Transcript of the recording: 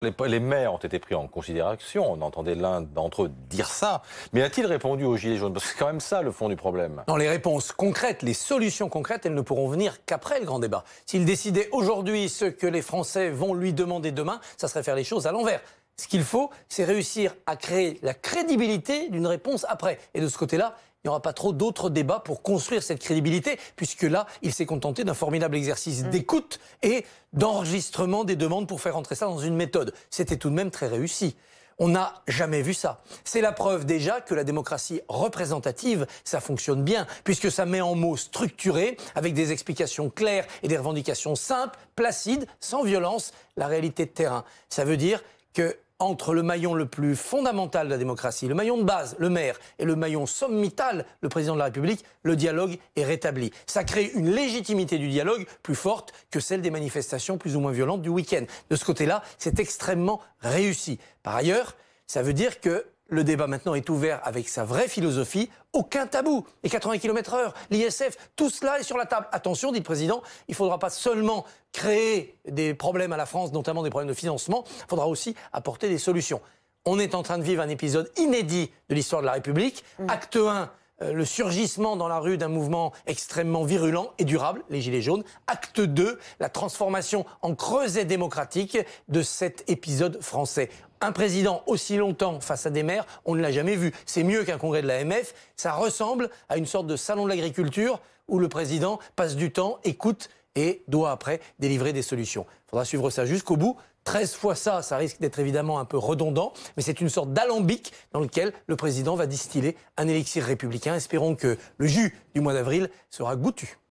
Les maires ont été pris en considération, on entendait l'un d'entre eux dire ça, mais a-t-il répondu aux Gilets jaunes? Parce que c'est quand même ça le fond du problème. Non, les réponses concrètes, les solutions concrètes, elles ne pourront venir qu'après le grand débat. S'il décidait aujourd'hui ce que les Français vont lui demander demain, ça serait faire les choses à l'envers. Ce qu'il faut, c'est réussir à créer la crédibilité d'une réponse après. Et de ce côté-là, il n'y aura pas trop d'autres débats pour construire cette crédibilité, puisque là, il s'est contenté d'un formidable exercice d'écoute et d'enregistrement des demandes pour faire entrer ça dans une méthode. C'était tout de même très réussi. On n'a jamais vu ça. C'est la preuve déjà que la démocratie représentative, ça fonctionne bien, puisque ça met en mots structurés, avec des explications claires et des revendications simples, placides, sans violence, la réalité de terrain. Ça veut dire que entre le maillon le plus fondamental de la démocratie, le maillon de base, le maire, et le maillon sommital, le président de la République, le dialogue est rétabli. Ça crée une légitimité du dialogue plus forte que celle des manifestations plus ou moins violentes du week-end. De ce côté-là, c'est extrêmement réussi. Par ailleurs, ça veut dire que le débat maintenant est ouvert avec sa vraie philosophie, aucun tabou. Les 80 km/h, l'ISF, tout cela est sur la table. Attention, dit le président, il ne faudra pas seulement créer des problèmes à la France, notamment des problèmes de financement, il faudra aussi apporter des solutions. On est en train de vivre un épisode inédit de l'histoire de la République. Acte 1, le surgissement dans la rue d'un mouvement extrêmement virulent et durable, les Gilets jaunes. Acte 2, la transformation en creuset démocratique de cet épisode français. Un président aussi longtemps face à des maires, on ne l'a jamais vu. C'est mieux qu'un congrès de l'AMF. Ça ressemble à une sorte de salon de l'agriculture où le président passe du temps, écoute et doit après délivrer des solutions. Il faudra suivre ça jusqu'au bout. 13 fois ça, ça risque d'être évidemment un peu redondant, mais c'est une sorte d'alambic dans lequel le président va distiller un élixir républicain. Espérons que le jus du mois d'avril sera goûtu.